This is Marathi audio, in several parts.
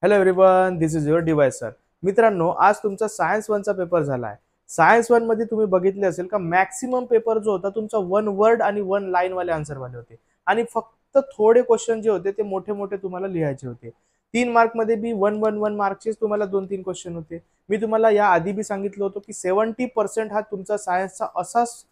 Hello everyone, this is your deviser. मित्रांनो, आज तुमचा सायन्स वनचा पेपर झाला आहे. सायन्स वन मध्ये तुम्ही बघितले असेल का मॅक्सिमम पेपर जो होता तुमचा वन वर्ड आणि वन लाईन वाले आन्सर वाले होते आणि फक्त थोडे क्वेश्चन जे होते ते मोठे मोठे तुम्हाला लिहायचे होते. 3 मार्क मध्ये बी वन वन वन मार्कचेच तुम्हाला 2-3 क्वेश्चन होते. मी तुम्हाला या आधी बी सांगितलं होतं की 70% हा तुमचा सायन्सचा असाच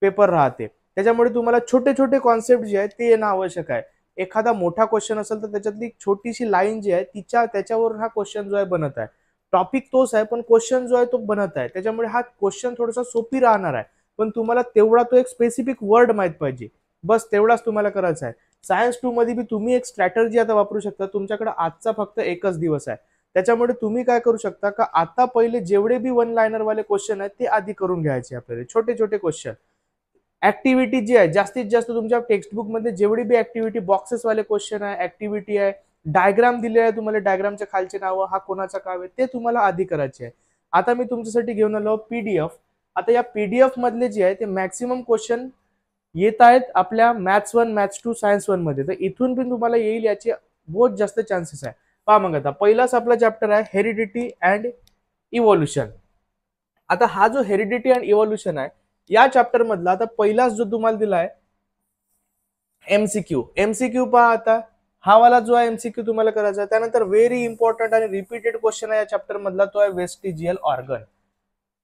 पेपर राहते. त्याच्यामुळे तुम्हाला छोटे छोटे कॉन्सेप्ट जे आहेत ते येणं आवश्यक आहे. एखादा मोठा क्वेश्चन असेल तर त्याच्यातली छोटीशी लाईन जी आहे त्याच्यावरून हा क्वेश्चन जो आहे बनत आहे. टॉपिक तोच आहे पण क्वेश्चन जो आहे तो बनत आहे. त्याच्यामुळे हा क्वेश्चन थोडासा सोपी राहणार आहे. पण तुम्हाला तेवढा तो एक स्पेसिफिक वर्ड माहित पाहिजे. बस तेवढाच तुम्हाला करायचा आहे. सायन्स 2 मध्ये बी तुम्ही एक स्ट्रॅटर्जी आता वापरू शकता. तुमच्याकडे आजचा फक्त एकच दिवस आहे. त्याच्यामुळे तुम्ही काय करू शकता का आता पहिले जेवढे बी वन लाइनर वाले क्वेश्चन आहेत ते आधी करून घ्यायचे आपल्याला. छोटे छोटे क्वेश्चन. ऍक्टिव्हिटी जी आहे जास्तीत जास्त तुमच्या टेक्स्टबुक मध्ये जेवढी बी ऍक्टिव्हिटी बॉक्सेस वाले क्वेश्चन आहे, ऍक्टिव्हिटी आहे, डायग्राम दिले आहे तुम्हाला, डायग्रामच्या खालचे नावं हा कोणाचा काय आहे ते तुम्हाला आधी करायचे आहे. आता मी तुमच्यासाठी घेऊन आलो पीडीएफ. आता या पीडीएफ मधले जे आहे ते मॅक्सिमम क्वेश्चन येत आहेत आपल्या मॅथ्स 1, मॅथ्स 2, सायन्स 1 मध्ये. तर इथून पण तुम्हाला येईल याचे बहुत जास्त चान्सेस आहे. पहा मग आता पहिलाच आपला चॅप्टर आहे हेरिडिटी अँड इव्होल्युशन. आता हा जो हेरिडिटी अँड इव्होल्युशन आहे या चॅप्टर मधला आता पहिलाच जो तुम्हाला दिलाय एमसीक्यू. एमसीक्यू पहा आता हा वाला जो आहे एमसीक्यू तुम्हाला करायचा आहे. त्यानंतर व्हेरी इम्पॉर्टंट आणि रिपीटेड क्वेश्चन आहे या चॅप्टर मधला तो आहे वेस्टिजियल ऑर्गन.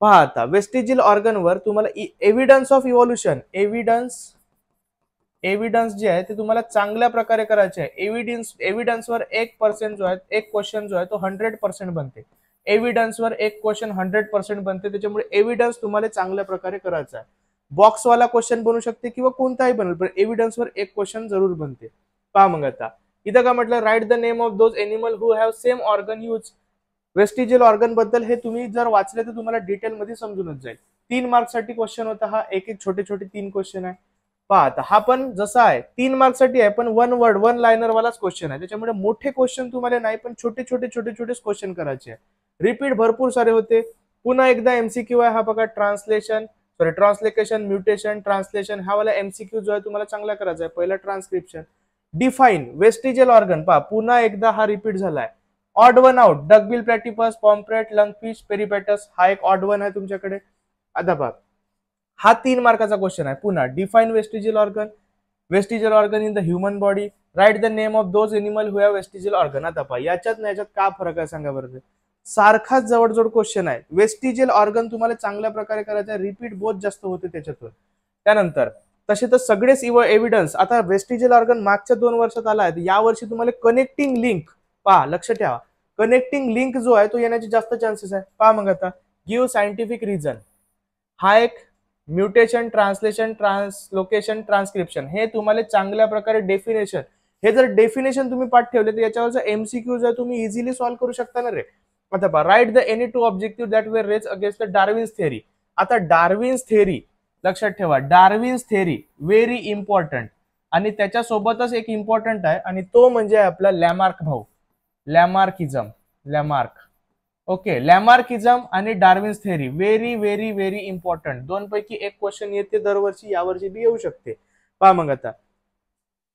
पहा आता वेस्टिजियल ऑर्गन वर तुम्हाला एव्हिडन्स ऑफ इव्होल्युशन, एव्हिडन्स जे आहे ते तुम्हाला चांगल्या प्रकारे करायचे आहे. एव्हिडन्स वर 1% जो आहे एक क्वेश्चन जो आहे तो 100% बनते. एव्हिडन्स वर एक क्वेश्चन 100% बनते. त्याच्यामुळे एव्हिडन्स तुम्हाला चांगल्या प्रकारे करायचा आहे. बॉक्स वाला क्वेश्चन बनू शकते किंवा कोणताही बनेल पण एव्हिडन्स वर एक क्वेश्चन जरूर बनते. पहा मग आता इथं का म्हटलं right the name of those animal who have same organ use. Vestigial organ बद्दल हे तुम्ही जर वाचले तर तुम्हाला डिटेल मध्ये समजूनच जाईल. 3 मार्क साठी क्वेश्चन होता हा. एक एक छोटे छोटे 3 क्वेश्चन आहे. पहा आता हा पण जसा आहे 3 मार्क साठी आहे पण वन वर्ड वन लाइनर वालाच क्वेश्चन आहे. त्याच्यामुळे मोठे क्वेश्चन तुम्हाला नाही पण छोटे छोटे छोटे छोटेच क्वेश्चन करायचे आहे. रिपीट भरपूर सारे होते. पुन्हा एकदा एमसीक्यू आहे हा बघा. ट्रान्सलेशन, म्युटेशन, ट्रान्सलेशन हा वाला एमसीक्यू जो आहे तुम्हाला चांगला करायचा आहे. पहिला ट्रान्सक्रिप्शन. डिफाईन वेस्टिजियल ऑर्गन पहा पुन्हा एकदा हा रिपीट झालाय. Odd one out duckbill platypus, pomfret, lungfish, peripatus हा एक ऑड वन आहे तुमच्याकडे. आता पहा हा 3 मार्काचा क्वेश्चन आहे. पुन्हा define vestigial organ in the human body. Right the name of those animal who have vestigial organ. आता पहा याच्यात का फरक आहे सांगा बरं. सारखाच जवळजवळ क्वेश्चन आहे. वेस्टिजियल ऑर्गन तुम्हाला चांगल्या प्रकारे करायचं आहे. रिपीट बहुत जास्त होते त्याच्यातून. त्यानंतर तसे तर सगळेच एव्हिडन्स आता वेस्टिजियल ऑर्गन मागच्या 2 वर्षात आला आहे. या वर्षी तुम्हाला कनेक्टिंग लिंक पहा लक्ष ठेवा. कनेक्टिंग लिंक जो आहे तो येण्याचे जास्त चान्सेस आहे. पहा मग आता गिव्ह सायंटिफिक रिझन. हा एक म्युटेशन, ट्रान्सलेशन, ट्रान्सलोकेशन, ट्रान्सक्रिप्शन हे तुम्हाला चांगल्या प्रकारे डेफिनेशन. हे जर डेफिनेशन तुम्ही पाठ ठेवले तर याच्यावरचा एमसीक्यू जर तुम्ही इझिली सॉल्व्ह करू शकता ना रे. आता पहा write the any 2 objective that were raise against the Darwin's theory. आता डार्विन्स थेअरी लक्षात ठेवा. डार्विन्स थेअरी व्हेरी इम्पॉर्टंट आणि त्याच्यासोबतच एक इम्पॉर्टंट आहे आणि तो म्हणजे आपला लॅमार्क भाऊ. लॅमार्क. ओके लॅमार्किझम आणि Darwin's theory very very very important. 2 पैकी एक क्वेश्चन येते दरवर्षी. यावर्षी बी येऊ शकते. पहा मग आता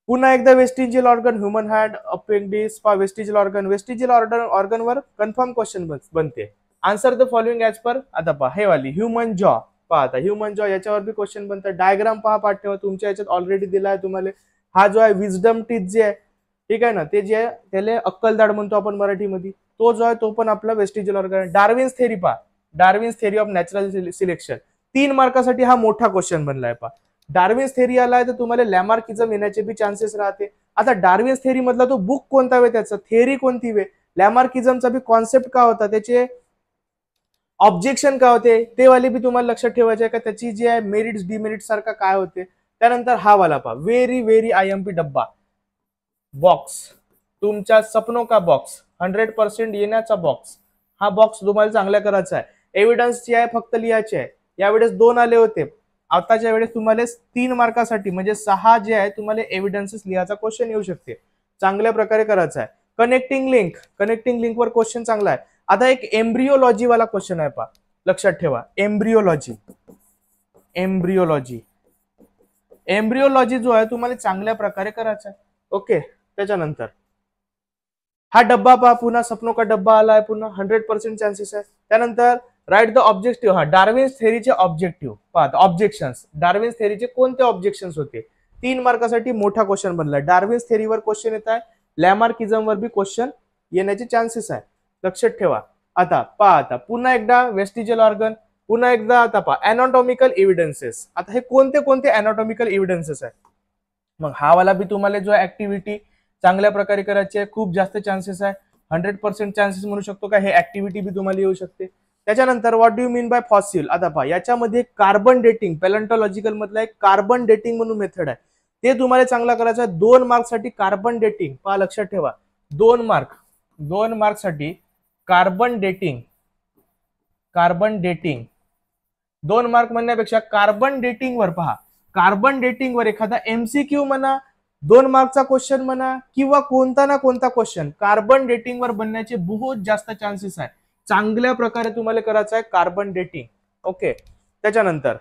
पुन्हा एकदा vestigial organ, human hand, appendix. पहा वेस्टिजियल ऑर्गन वर कन्फर्म क्वेश्चन बनते. Answer the following as per. आता पहा हे वाली ह्युमन जॉ. पहा आता ह्युमन जॉ याच्यावर बी क्वेश्चन बनतात. डायग्राम पहा पाठ ठेवा. तुमच्या याच्यात ऑलरेडी दिला आहे तुम्हाला. हा जो आहे विजडम टीथ जे आहे ठीक आहे ना ते जे आहे त्याला अक्कलदाड म्हणतो आपण मराठीमध्ये. तो जो आहे तो पण आपला वेस्टिजियल ऑर्गन. डार्विन्स थेअरी पहा. Darwin's theory of natural selection 3 मार्कासाठी हा मोठा क्वेश्चन बनलाय. पहा डार्विन्स थेअरी आलाय तर तुम्हाला लॅमार्किझम येण्याचे बी चान्सेस राहते. आता डार्विन्स थेअरी मधला तो बुक कोणता वे, त्याचा थेअरी कोणती वे, लॅमार्किझमचा बी कॉन्सेप्ट का होता, त्याचे ऑब्जेक्शन काय होते ते वाले बी तुम्हाला लक्षात ठेवायचे आहे का. त्याची जे आहे मेरिट्स डिमेरिट्स सारखा काय होते. त्यानंतर हा वाला पहा व्हेरी व्हेरी आयएमपी डब्बा बॉक्स. तुमच्या सपनो का बॉक्स 100% येण्याचा बॉक्स. हा बॉक्स तुम्हाला चांगला करायचा आहे. एव्हिडन्स जे आहे फक्त लिहायचे आहे. यावेळेस 2 आले होते. आताच्या वेळेस तुम्हाला 3 मार्कासाठी म्हणजे 6 जे आहे तुम्हाला एव्हिडन्सेस लिहायचा क्वेश्चन येऊ शकते. चांगल्या प्रकारे करायचा आहे. कनेक्टिंग लिंक वर क्वेश्चन चांगला आहे. आता एक एम्ब्रियोलॉजी वाला क्वेश्चन आहे पहा लक्षात ठेवा. एम्ब्रियोलॉजी जो आहे तुम्हाला चांगल्या प्रकारे करायचा आहे. ओके त्याच्यानंतर हा डब्बा पहा, पुन्हा सपनो का डब्बा आलाय, पुन्हा 100% चान्सेस आहे. त्यानंतर राईट द ऑब्जेक्टिव्ह. हा डार्विन्स थेअरीचे ऑब्जेक्टिव्ह पहा, ऑब्जेक्शन्स. डार्विन्स थेअरीचे कोणते ऑब्जेक्शन्स होते? 3 मार्कासाठी मोठा क्वेश्चन बनलाय. डार्विन्स थेअरीवर क्वेश्चन येत आहे, लॅमार्किझमवर बी क्वेश्चन येण्याचे चान्सेस आहे, लक्षात ठेवा. आता पहा, आता पुन्हा एकदा वेस्टिजियल ऑर्गन, पुन्हा एकदा आता पहा अॅनाटॉमिकल एव्हिडन्सेस. आता हे कोणते कोणते अॅनाटॉमिकल एव्हिडन्सेस आहे? मग हा वाला बी तुम्हाला जो ऍक्टिव्हिटी चांगल्या प्रकारे करायची आहे, खूप जास्त चान्सेस आहे, 100% चान्सेस म्हणू शकतो का, हे ऍक्टिव्हिटी बी तुम्हाला येऊ शकते. त्याच्यानंतर what do you mean by fossil. आता पहा, याच्यामध्ये कार्बन डेटिंग, पॅलेंटॉलॉजिकल मधला एक कार्बन डेटिंग म्हणून मेथड आहे, ते तुम्हाला चांगला करायचं आहे. 2 मार्कसाठी कार्बन डेटिंग पहा, लक्षात ठेवा. 2 मार्कसाठी कार्बन डेटिंग. 2 मार्क म्हणण्यापेक्षा कार्बन डेटिंग वर पहा, कार्बन डेटिंग वर एखादा एमसीक्यू म्हणा, 2 मार्कचा क्वेश्चन म्हणा, किंवा कोणता ना कोणता क्वेश्चन कार्बन डेटिंग वर बनण्याचे बहुत जास्त चान्सेस आहे. चांगल्या प्रकारे तुम्हाला करायचं आहे कार्बन डेटिंग. ओके. त्याच्यानंतर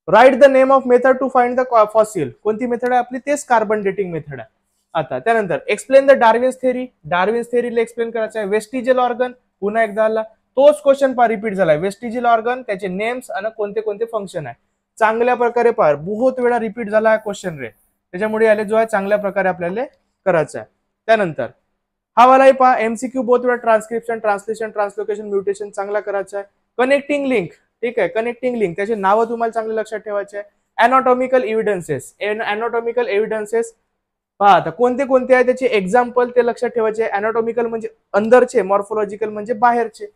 write the name of method to find the fossil. कोणती मेथड आहे आपली? तेच कार्बन डेटिंग मेथड आहे. आता त्यानंतर explain the Darwin's theory. Darwin's थेअरीला एक्सप्लेन करायचं आहे. वेस्टिजियल ऑर्गन पुन्हा एकदा आला, तोच क्वेश्चन पहा रिपीट झालाय. वेस्टिजियल ऑर्गन, त्याचे नेम्स आणि कोणते कोणते फंक्शन आहे, चांगल्या प्रकारे पहा. बहुत वेळा रिपीट झाला आहे क्वेश्चन रे, त्याच्यामुळे याला जो आहे चांगल्या प्रकारे आपल्याला करायचं आहे. त्यानंतर हा वालाही पहा, एमसीक्यू बहुत वेळा ट्रान्सक्रिप्शन, ट्रान्सलेशन, ट्रान्सलोकेशन, म्युटेशन चांगला करायचा आहे. कनेक्टिंग लिंक, ठीक आहे, कनेक्टिंग लिंक, त्याचे नाव तुम्हाला चांगले लक्षात ठेवायचे आहे. अॅनाटॉमिकल एव्हिडन्सेस. अॅनाटॉमिकल एव्हिडन्सेस पहा, आता कोणते कोणते आहे त्याचे एक्झाम्पल ते लक्षात ठेवायचे. अॅनाटॉमिकल म्हणजे अंदरचे, मॉर्फोलॉजिकल म्हणजे बाहेरचे.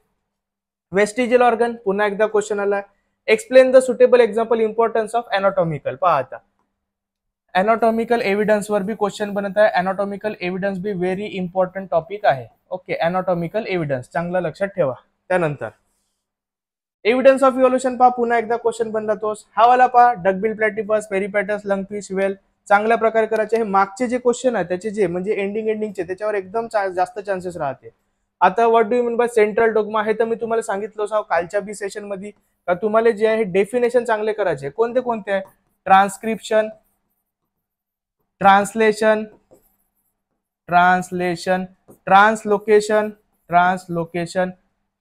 वेस्टिजियल ऑर्गन पुन्हा एकदा क्वेश्चन आला. Explain the suitable example importance of anatomical. पहा, आता अॅनाटॉमिकल एव्हिडन्स वर बी क्वेश्चन बनत आहे. Anatomical evidence B very important topic आहे. ओके, अॅनाटॉमिकल एव्हिडन्स चांगला लक्षात ठेवा. त्यानंतर एव्हिडन्स ऑफ इव्होल्युशन पहा, पुन्हा एकदा क्वेश्चन बनला तोच. हा वाला पहा, डकबिल प्लॅटिपस, पेरिपॅटस, लंगफिश, वेल चांगल्या प्रकारे करायचे. हे मागचे जे क्वेश्चन आहे त्याचे जे म्हणजे एंडिंगचे त्याच्यावर एकदम जास्त चान्सेस राहते. आता what do you mean by central dogma. हे तर मी तुम्हाला सांगितलं कालच्या बी सेशन मध्ये का तुम्हाला जे आहे डेफिनेशन चांगले करायचे. कोणते कोणते आहे? Transcription, translation, translocation.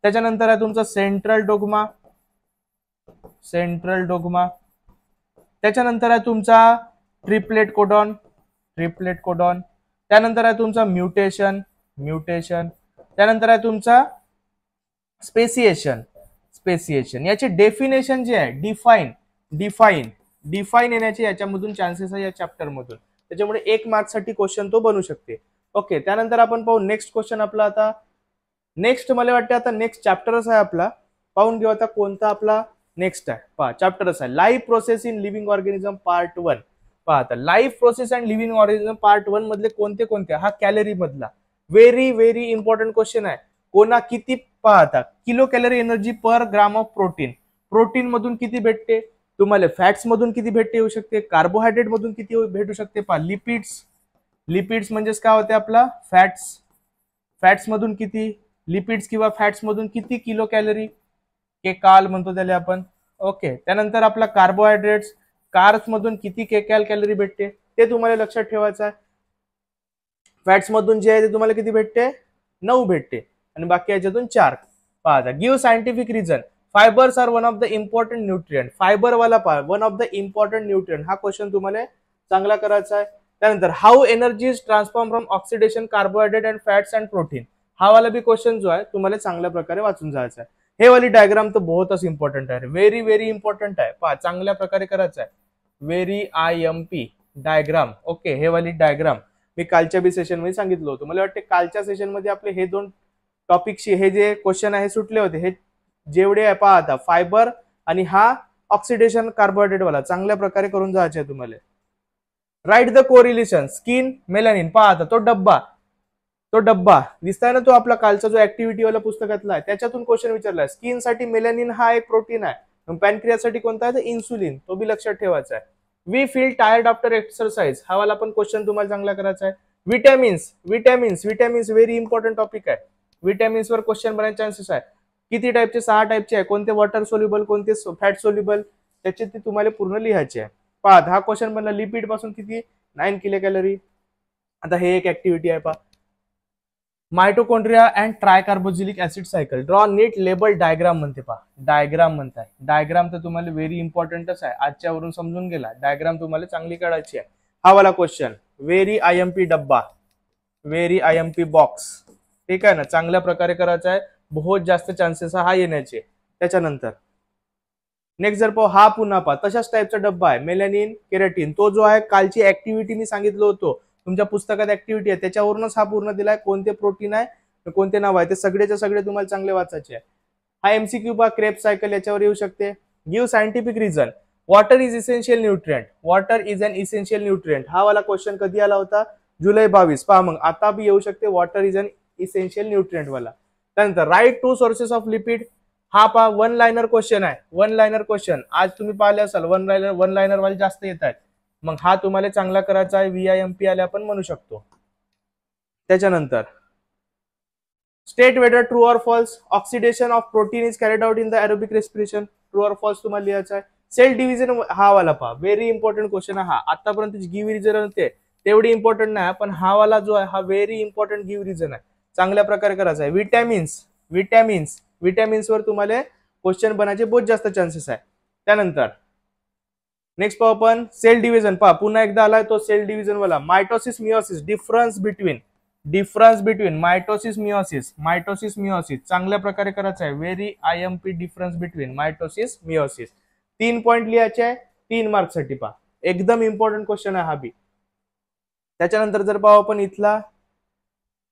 त्याच्यानंतर आहे तुमचा सेंट्रल डोग्मा. त्याच्यानंतर आहे तुमचा ट्रिपलेट कोडॉन. त्यानंतर आहे तुमचा म्युटेशन. त्यानंतर आहे तुमचा स्पेसिएशन. याचे डेफिनेशन जे आहे डिफाईन येण्याचे याच्यामधून चान्सेस आहे या चॅप्टर मधून, त्याच्यामुळे 1 मार्कसाठी क्वेश्चन तो बनू शकते. ओके. त्यानंतर आपण पाहू नेक्स्ट क्वेश्चन आपला. आता नेक्स्ट मला वाटते आता नेक्स्ट चॅप्टरच आहे आपला. पाहून घेऊ आता कोणता आपला नेक्स्ट आहे. पहा, चॅप्टरच आहे life process in living organism part 1. पहा, आता life process and living organism part 1 मधले कोणते कोणते, हा कॅलरी मधला व्हेरी इम्पॉर्टंट क्वेश्चन आहे. कोणा किती पहा, आता kilo calorie energy per gram of protein मधून किती भेटते तुम्हाला, फॅट्स मधून किती भेटते येऊ शकते, कार्बोहायड्रेट मधून किती भेटू शकते. पहा, लिपिड्स म्हणजेच काय होते आपला फॅट्स मधून किती, लिपिड्स किंवा फॅट्स मधून किती किलो कॅलरी, के काल म्हणतो त्याला आपण. ओके. त्यानंतर आपला कार्ब्स मधून किती कॅलरी भेटते ते तुम्हाला लक्षात ठेवायचं आहे. फॅट्स मधून जे आहे ते तुम्हाला किती भेटते, 9 भेटते, आणि बाकी याच्यातून 4. पहा, give scientific reason. Fibres are one of the important nutrient. Fibre वाला पहा, वन ऑफ द इम्पॉर्टंट न्यूट्रिएंट. हा क्वेश्चन तुम्हाला चांगला करायचा आहे. त्यानंतर how energy is transform from oxidation, carbohydrate and fats and protein. हा वाला बी क्वेश्चन जो आहे तुम्हाला चांगल्या प्रकारे वाचून जायचा आहे. हे वाली डायग्राम तर बहुतच इम्पॉर्टंट आहे, व्हेरी इम्पॉर्टंट आहे. पहा, चांगल्या प्रकारे करायचं आहे. Very IMP diagram. ओके. हे वाली डायग्राम मी कालच्या बी सेशन मध्ये सांगितलं होतं. मला वाटते कालच्या सेशन मध्ये आपले हे 2 टॉपिकशी हे जे क्वेश्चन आहे सुटले होते. हे जेवढे आहे पहा, आता फायबर आणि हा ऑक्सिडेशन कार्बोहायड्रेट वाला चांगल्या प्रकारे करून जायचे तुम्हाला. Write the correlation skin melanin. पहा, आता तो डब्बा दिसताय ना, तो आपला कालचा जो ऍक्टिव्हिटी वाला पुस्तकातला आहे त्याच्यातून क्वेश्चन विचारलाय. स्किन साठी मेलानिन हा एक प्रोटीन आहे. पॅनक्रियास साठी कोणता आहे, इन्सुलिन. तो बी लक्षात ठेवायचा आहे. We feel tired after exercise. हा वाला पण क्वेश्चन तुम्हाला चांगला करायचा आहे. विटॅमिन्स व्हेरी इम्पॉर्टंट टॉपिक आहे. विटॅमिन्स वर क्वेश्चन बनायचे चान्सेस आहे. किती टाइपचे, 6 टाइपचे आहे. कोणते वॉटर सोल्युबल, कोणते फॅट सोल्युबल, त्याचे ते तुम्हाला पूर्ण लिहायचे आहे. पहा, हा क्वेश्चन बनला लिपिड पासून किती, 9 किलो कॅलरी. आता हे एक ऍक्टिव्हिटी आहे पहा. Mitochondria and tricarboxylic acid cycle draw नीट लेबल डायग्राम म्हणते पहा. डायग्राम म्हणताय. डायग्राम तर तुम्हाला व्हेरी इम्पॉर्टंटच आहे. आजच्यावरून समजून गेला. डायग्राम तुम्हाला चांगली काढायची आहे. हा वाला क्वेश्चन व्हेरी आयएमपी डब्बा, व्हेरी आयएमपी बॉक्स, ठीक आहे ना, चांगल्या प्रकारे करायचा आहे. बहुत जास्त चान्सेस हा येण्याचे. त्याच्यानंतर नेक्स्ट जर पाहू, हा पुन्हा पहा तशाच टाईपचा डब्बा आहे. मेलॅनिन केराटिन, तो जो आहे कालची ऍक्टिव्हिटी मी सांगितलं होतं तुमच्या पुस्तकात ऍक्टिव्हिटी आहे त्याच्यावरूनच हा पूर्ण दिलाय. कोणते प्रोटीन आहे कोणते नाव आहे ते सगळेच्या सगळे तुम्हाला चांगले वाचायचे आहे. हा एमसीक्यू पहा क्रेब सायकल याच्यावर येऊ शकते. Give scientific reason water is essential nutrient, water is an essential nutrient. हा वाला क्वेश्चन कधी आला होता? जुलै 22. पहा मग आता बी येऊ शकते water is an essential nutrient वाला. त्यानंतर write to sources of lipid, हा पहा वन लाइनर क्वेश्चन आहे. वन लाइनर क्वेश्चन आज तुम्ही पाहिले असाल, वन लाइनर वाले जास्त येत आहेत. मग हा तुम्हाला चांगला करायचा आहे. व्हीआयएमपी आले आपण म्हणू शकतो. त्याच्यानंतर state whether true or false oxidation of protein is carried out in the aerobic respiration. True or false तुम्हाला लिहायचा आहे. सेल डिव्हिजन हा वाला पहा व्हेरी इम्पॉर्टंट क्वेश्चन आहे. हा आतापर्यंत गिव्ह रिझन होते तेवढी इम्पॉर्टंट नाही, पण हा वाला जो आहे हा व्हेरी इम्पॉर्टंट गिव्ह रिझन आहे. चांगल्या प्रकारे करायचा आहे. विटॅमिन्स वर तुम्हाला क्वेश्चन बनायचे बहुत जास्त चान्सेस आहे. त्यानंतर नेक्स्ट पाहू आपण सेल डिव्हिजन. पहा पुन्हा एकदा आलाय तो सेल डिव्हिजन वाला. Mitosis meiosis, difference between mitosis meiosis चांगल्या प्रकारे करायचं आहे. Very IMP difference between mitosis meiosis. 3 point लिहायचे आहे 3 मार्क साठी. पहा एकदम इम्पॉर्टंट क्वेश्चन आहे हा बी. त्याच्यानंतर जर पाहू आपण इथला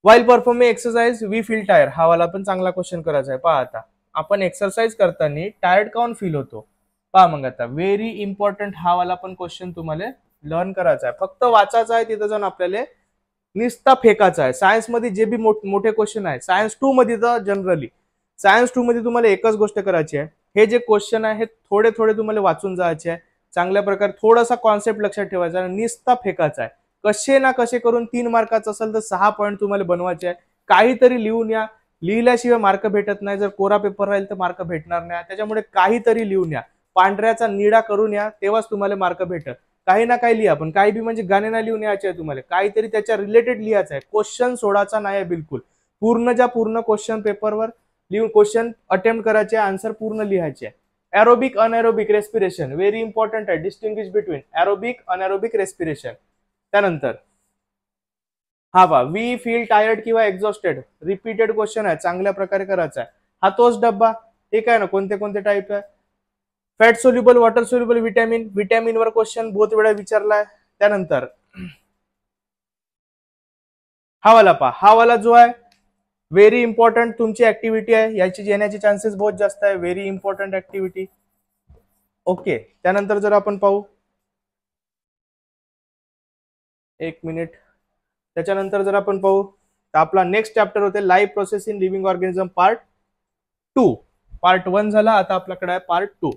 while performing exercise we feel tire, हा वाला पण चांगला क्वेश्चन करायचा आहे. पहा आता आपण एक्सरसाइज करताना टायर्ड काऊन फील होतो. पहा मग आता व्हेरी इम्पॉर्टंट हा वाला पण क्वेश्चन तुम्हाला लर्न करायचा आहे. फक्त वाचायचा आहे, तिथं जाऊन आपल्याला निस्ता फेकाचा आहे. सायन्स मध्ये जे बी मोठे क्वेश्चन आहे, सायन्स 2 मध्ये तर जनरली सायन्स 2 मध्ये तुम्हाला एकच गोष्ट करायची आहे. हे जे क्वेश्चन आहे हे थोडे तुम्हाला वाचून जायचे आहे. चांगल्या प्रकारे थोडासा कॉन्सेप्ट लक्षात ठेवायचा आहे. निस्ता फेकाचा आहे. कसे ना कसे करून 3 मार्काचा असेल तर 6 पॉईंट तुम्हाला बनवायचे आहे. काहीतरी लिहून या. लिहिल्याशिवाय मार्क भेटत नाही. जर कोरा पेपर राहील तर मार्क भेटणार नाही. त्याच्यामुळे काहीतरी लिहून या. पांढऱ्याचा निळा करून या, तेव्हाच तुम्हाला मार्क भेटत. काही ना काही लिहा, पण काही बी म्हणजे गाणे ना लिहून यायचे आहे तुम्हाला. काहीतरी त्याच्या रिलेटेड लिहायचं आहे. क्वेश्चन सोडायचा नाही बिलकुल. पूर्ण क्वेश्चन पेपरवर लिहून क्वेश्चन अटेम्प्ट करायचे, आन्सर पूर्ण लिहायचे. Aerobic anaerobic respiration very important आहे. Distinguish between aerobic anaerobic respiration. त्यानंतर हा पहा वी फील टायर्ड किंवा एक्झॉस्टेड रिपीटेड क्वेश्चन आहे. चांगल्या प्रकारे करायचा आहे. हा तोच डब्बा, ठीक आहे ना. कोणते टाईप आहे? Fat soluble, water soluble, vitamin वर क्वेश्चन बहुत वेळा विचारलाय. त्यानंतर हा वाला पहा, हा वाला जो आहे व्हेरी इम्पॉर्टंट तुमची ऍक्टिव्हिटी आहे. याची येण्याचे चान्सेस बहुत जास्त आहे. Very important activity. ओके. त्यानंतर जर आपण पाहू, एक मिनिट, त्याच्यानंतर जर आपण पाहू तर आपला नेक्स्ट चॅप्टर होते live process in living organism part 2. Part 1 झाला, आता आपल्याकडे आहे पार्ट 2.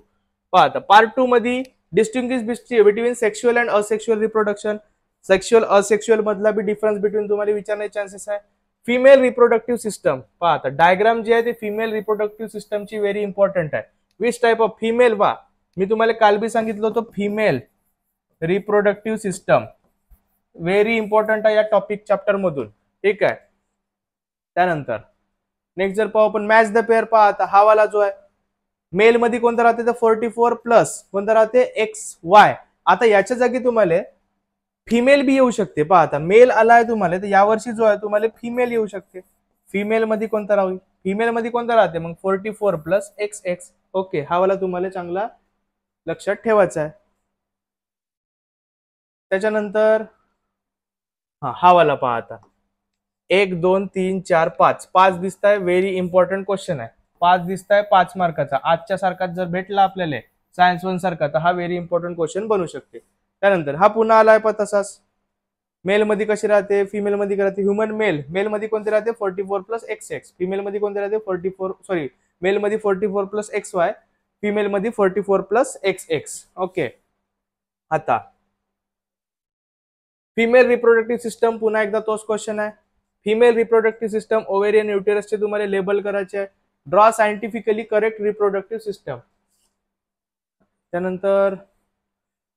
पहा आता पार्ट 2 मध्ये distinguish between sexual and asexual reproduction. Sexual asexual मधला बी डिफरन्स बिटवीन तुम्हाला विचारण्याचे चान्सेस आहे. Female reproductive system. पहा आता डायग्राम जे आहे ते फिमेल रिप्रोडक्टिव्ह सिस्टमची व्हेरी इम्पॉर्टंट आहे. विच टाईप ऑफ फिमेल, पहा मी तुम्हाला काल बी सांगितलं होतं female reproductive system very important आहे या टॉपिक चॅप्टर मधून, ठीक आहे. त्यानंतर नेक्स्ट जर पाहू आपण मॅच द पेअर. पहा आता हा वाला जो आहे मेल मध्ये कोणता राहते तर 44 प्लस कोणता राहते XY. आता याच्या जागी तुम्हाला फिमेल बी येऊ शकते. पहा आता मेल आलाय तुम्हाला तर यावर्षी जो आहे तुम्हाला फिमेल येऊ शकते. फिमेल मध्ये कोणता राहील? फिमेल मध्ये कोणता राहते मग 44 प्लस XX. ओके, हा वाला तुम्हाला चांगला लक्षात ठेवायचा आहे. त्याच्यानंतर हा वाला पहा आता 1 2 3 4 5 दिसत आहे. व्हेरी इम्पॉर्टंट क्वेश्चन आहे. 5 दिसत आहे 5 मार्काचा. आजच्या सारखा जर भेटला आपल्याला सायन्स 1 सारखा तर हा व्हेरी इम्पॉर्टंट क्वेश्चन बनू शकते. त्यानंतर हा पुन्हा आलाय पण तसाच. मेल मध्ये कशी राहते, फिमेल मध्ये राहते. ह्युमन मेल मध्ये कोणते राहते 44 प्लस XX. फिमेल मध्ये कोणते राहते 44 सॉरी मेल मध्ये 44 प्लस XY, फिमेल मध्ये 44 प्लस XX. ओके. आता फिमेल रिप्रोडक्टिव्ह सिस्टम पुन्हा एकदा तोच क्वेश्चन आहे. फिमेल रिप्रोडक्टिव्ह सिस्टम ओव्हेरियन युटेरसचे तुम्हाला लेबल करायचे आहे. Draw scientifically correct reproductive system. त्यानंतर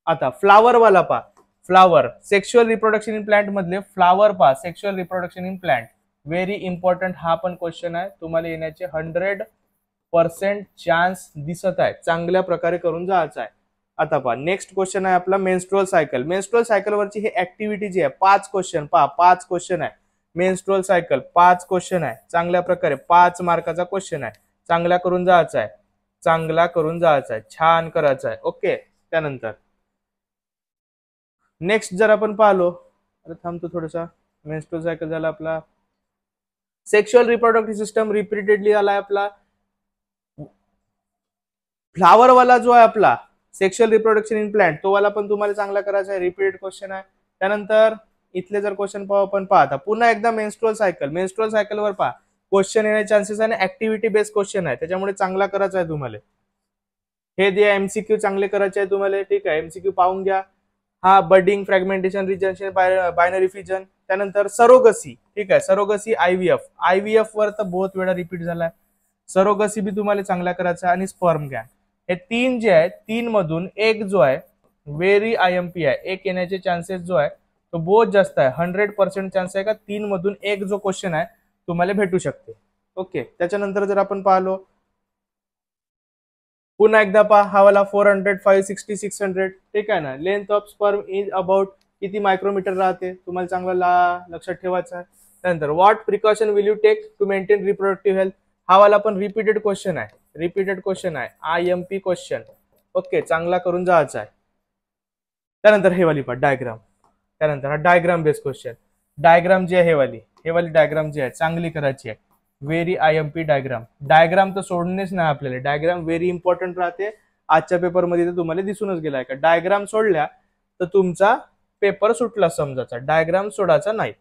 आता फ्लावर वाला पहा. Flower sexual reproduction in plant मधले फ्लावर पहा. Sexual reproduction in plant very important हा पण क्वेश्चन आहे, तुम्हाला येण्याचे 100% चान्स दिसत आहे, चांगल्या प्रकारे करून जायचं आहे. आता पहा नेक्स्ट क्वेश्चन आहे आपला मेन्स्ट्रुअल सायकल. मेन्स्ट्रुअल सायकल वरची ही ऍक्टिव्हिटी जी आहे 5 क्वेश्चन पहा, 5 क्वेश्चन आहे. मेन्स्ट्रुअल सायकल 5 क्वेश्चन आहे, चांगल्या प्रकारे 5 मार्काचा क्वेश्चन आहे, चांगला करून जायचा आहे, चांगला करून जायचा आहे, छान करायचा आहे. ओके. त्यानंतर नेक्स्ट जर आपण पाहलो, अरे थांबतो थोडासा, मेन्स्ट्रुअल सायकल झाला आपला. सेक्शुअल रिप्रोडक्टिव्ह सिस्टम रिपीटेडली आलाय आपला. फ्लावर वाला जो आहे आपला सेक्शुअल रिप्रोडक्शन इन प्लांट, तो वाला पण तुम्हाला चांगला करायचा आहे, रिपीटेड क्वेश्चन आहे. त्यानंतर इथले जर क्वेश्चन पाहू आपण, पाहता पुन्हा एकदा मेन्स्ट्रुअल सायकल वर पहा, क्वेश्चन येण्याचे चान्सेस आहे आणि ऍक्टिव्हिटी बेस्ड क्वेश्चन आहे, त्याच्यामुळे चांगला करायचा आहे तुम्हाला. हे जे एमसीक्यू चांगले करायचे आहे तुम्हाला. ठीक आहे, एमसीक्यू पाहून घ्या. हा budding, fragmentation, regeneration, binary fission. त्यानंतर सरोगसी. ठीक आहे, सरोगसी आयव्हीएफ वर तर बहुत वेळा रिपीट झालाय. सरोगसी बी तुम्हाला चांगला करायचा आणि स्पर्म गॅन. हे 3 जे आहे, 3 मधून एक जो आहे व्हेरी आयएमपी आहे, एक येण्याचे चान्सेस जो आहे तो बहुत जास्त आहे. 100% चान्स आहे का 3 मधून एक जो क्वेश्चन आहे तुम्हाला भेटू शकते. ओके. त्याच्यानंतर जर आपण पाहलो, पुन्हा एकदा पहा, हा वाला 400, 560, 600. ठीक आहे ना. Length of sperm is about किती मायक्रोमीटर राहते, तुम्हाला चांगला लक्षात ठेवायचं आहे. त्यानंतर what precaution will you take to maintain reproductive health, हा वाला पण रिपीटेड क्वेश्चन आहे, आयएमपी क्वेश्चन. ओके, चांगला करून जायचा आहे. त्यानंतर हे वाली पहा डायग्राम. त्यानंतर हा डायग्राम बेस्ड क्वेश्चन. डायग्राम जी आहे हे वाली डायग्राम जी आहे चांगली करायची आहे. व्हेरी आयएमपी डायग्राम तर सोडणेच नाही आपल्याला. डायग्राम व्हेरी इम्पॉर्टंट राहते. आजच्या पेपरमध्ये तर तुम्हाला दिसूनच गेलाय का डायग्राम सोडल्या तर तुमचा पेपर सुटला समजायचा, डायग्राम सोडायचा नाही.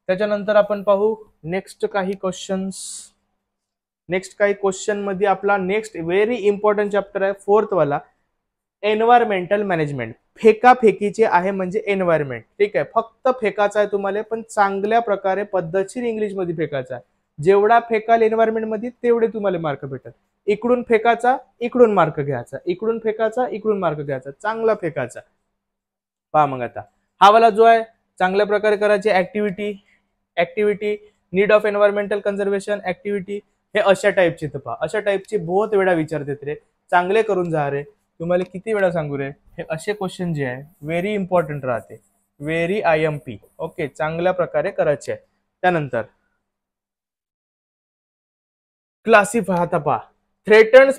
त्याच्यानंतर आपण पाहू नेक्स्ट काही क्वेश्चन मध्ये आपला नेक्स्ट व्हेरी इम्पॉर्टंट चॅप्टर आहे 4th वाला, एन्व्हायरमेंटल मॅनेजमेंट. फेकाफेकीचे आहे म्हणजे एन्व्हायरमेंट. ठीक आहे, फक्त फेकाचा आहे तुम्हाला, पण चांगल्या प्रकारे पद्धतशीर इंग्लिश मध्ये फेकायचा आहे. जेवढा फेकाल एन्व्हायरमेंट मध्ये तेवढे तुम्हाला मार्क भेटतात. इकडून फेकाचा, इकडून मार्क घ्यायचा, इकडून फेकाचा, इकडून मार्क घ्यायचा, चांगला फेकाचा. पहा मग आता हा वाला जो आहे चांगल्या प्रकारे करायची activity need of environmental conservation activity. हे अशा टाईपचे तर पहा, अशा टाईपचे बहुत वेळा विचारतात रे, चांगले करून जा रे. तुम्हाला किती वेळा सांगू रे, हे असे क्वेश्चन जे आहे व्हेरी इम्पॉर्टंट राहते, व्हेरी आयएमपी. ओके, चांगल्या प्रकारे करायचे आहे. त्यानंतर क्लासिफाय, आता पहा थ्रेटन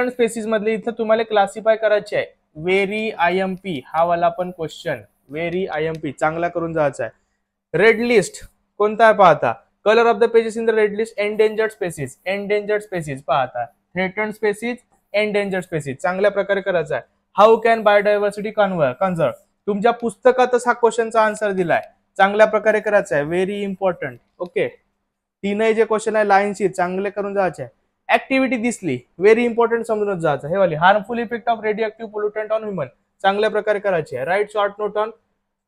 स्पेसिस मधले इथं तुम्हाला क्लासिफाय करायचे आहे. व्हेरी आयएमपी हा वाला पण क्वेश्चन व्हेरी आयएमपी, चांगला करून जायचा आहे. रेड लिस्ट कोणता आहे पाहता, colour of the pages in the red list, endangered species पाहता, थ्रेटन स्पेसिस, एंडेंजर्ड स्पेसिस, चांगल्या प्रकारे करायचा आहे. हाऊ कॅन बायोडायव्हर्सिटी कन्झर्व, तुमच्या पुस्तकातच हा क्वेश्चनचा आन्सर दिलाय, चांगल्या प्रकारे करायचा आहे, व्हेरी इम्पॉर्टंट. ओके, तीनही जे क्वेश्चन आहे लाईनशी चांगले करून जायचे आहे. ऍक्टिव्हिटी दिसली, व्हेरी इम्पॉर्टंट समजूनच जायचं. हे वाली harmful effect of radioactive pollutant on human, चांगल्या प्रकारे करायची आहे. Write short note on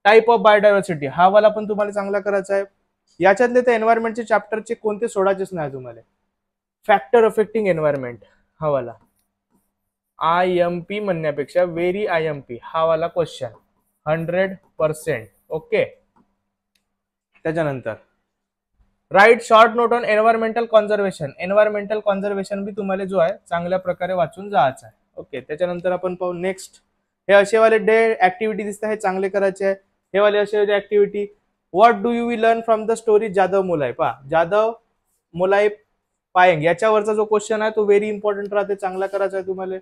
type of biodiversity, हा वाला पण तुम्हाला चांगला करायचा आहे. याच्यातले तर एन्व्हायरमेंटचे चॅप्टरचे कोणते सोडायचेच नाही तुम्हाला. फॅक्टर अफेक्टिंग एन्व्हायरमेंट हा वाला आयएमपी म्हणण्यापेक्षा व्हेरी आयएमपी हा वाला क्वेश्चन 100%. ओके. त्याच्यानंतर write short note on environmental conservation B तुम्हाला जो आहे चांगल्या प्रकारे वाचून जायचं आहे. ओके. त्याच्यानंतर आपण पाहू नेक्स्ट, हे असे वाले डे ऍक्टिव्हिटी दिसत आहे चांगले करायचे आहे. हे वाले असे activity, what do you learn from the story Jadav Molai, पहा जाधव मोलाई पायंग याच्यावरचा जो क्वेश्चन आहे तो व्हेरी इम्पॉर्टंट राहते, चांगला करायचा आहे तुम्हाला.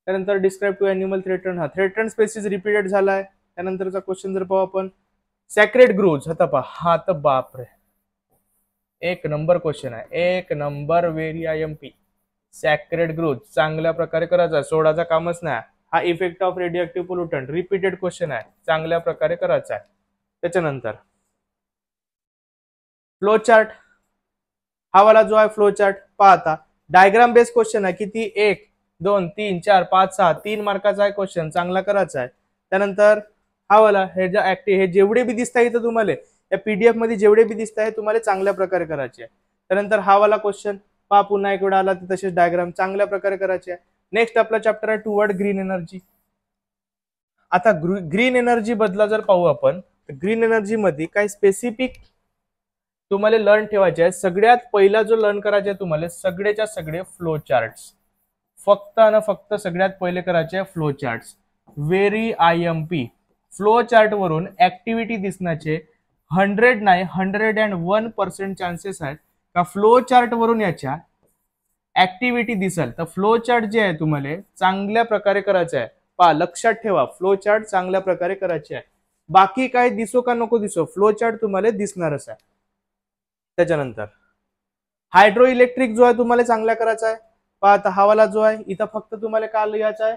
त्यानंतर डिस्क्राईब टू एनिमल थ्रेटन, हा थ्रेटन स्पेसिस रिपीटेड झालाय. त्यानंतरचा क्वेश्चन जर पाहू आपण सॅक्रेड ग्रोव्ज, आता पहा हा तर बापरे एक नंबर क्वेश्चन आहे, एक number very IMP. Sacred growth चांगल्या प्रकारे करायचा, सोडाचा कामच नाही. हा effect of radioactive pollutant repeated question आहे, चांगल्या प्रकारे करायचा आहे. त्याच्यानंतर फ्लो चार्ट, हा वाला जो आहे फ्लो चार्ट पाहता डायग्राम बेस्ड क्वेश्चन आहे. किती 1 2 3 4 5 6 3 मार्काचा आहे क्वेश्चन, चांगला करायचा आहे. त्यानंतर हा वाला हे जे हे जेवढे बी दिसत आहे तुम्हाला या पीडीएफ मध्ये जेवढे बी दिसत आहे तुम्हाला चांगल्या प्रकारे करायचे आहे. त्यानंतर हा वाला क्वेश्चन पहा पुन्हा एक वेळा आला तर तसेच डायग्राम चांगल्या प्रकारे करायचे आहे. नेक्स्ट आपला चॅप्टर आहे टुवर्ड ग्रीन एनर्जी. आता ग्रीन एनर्जी बदला जर पाहू आपण ग्रीन एनर्जी मध्ये काय स्पेसिफिक तुम्हाला लर्न ठेवायचे आहे. सगळ्यात पहिला जो लर्न करायचा आहे तुम्हाला सगळेच्या सगळे फ्लो चार्ट्स, फक्त आणि फक्त सगळ्यात पहिले करायचे आहे flow charts. Very IMP flow chart वरून ऍक्टिव्हिटी दिसण्याचे 100 नाही 101% चान्सेस आहेत का फ्लो चार्ट वरून याच्या ऍक्टिव्हिटी दिसेल. तर फ्लो चार्ट जे आहे तुम्हाला चांगल्या प्रकारे करायचं आहे. पहा लक्षात ठेवा, फ्लो चार्ट चांगल्या प्रकारे करायचे आहे. बाकी काय दिसो का नको दिसो, फ्लो चार्ट तुम्हाला दिसणारच आहे. त्याच्यानंतर हायड्रो इलेक्ट्रिक जो आहे तुम्हाला चांगला करायचा आहे. पहा आता हवाला जो आहे इथं फक्त तुम्हाला काय लिहायचं आहे,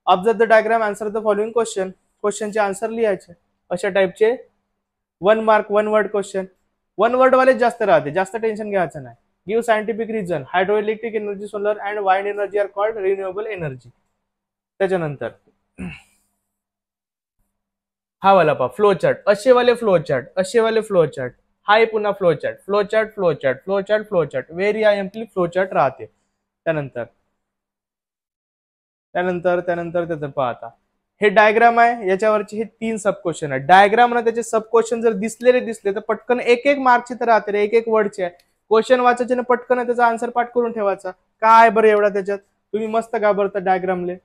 observe the diagram, answer the following question. क्वेश्चनचे आन्सर लिहायचे अशा टाइपचे 1 मार्क 1 वर्ड क्वेश्चन. 1 वर्ड वाले जास्त राहते, जास्त टेन्शन घ्यायचं नाही. Give scientific reason hydro electric energy, solar and wind energy are called renewable energy. त्याच्यानंतर हा वाला पहा फ्लो चार्ट, असे वाले फ्लो चार्ट, असे वाले फ्लो चार्ट, हाय पुन्हा flow chart, flow chart, flow chart, flow chart, flow chart, very IMP flow chart राहते. त्यानंतर त्यानंतर त्यानंतर त्याचं पहा आता हे डायग्राम आहे, याच्यावरचे हे 3 सब क्वेश्चन आहे. डायग्राम ना त्याचे सब क्वेश्चन जर दिसले तर पटकन एक मार्कचे तर राहते रे, एक वर्डचे आहे. क्वेश्चन वाचायचे ना पटकन त्याचा आन्सर पाठ करून ठेवायचा. काय बरं एवढा त्याच्यात, तुम्ही मस्त घाबरता डायग्रामले.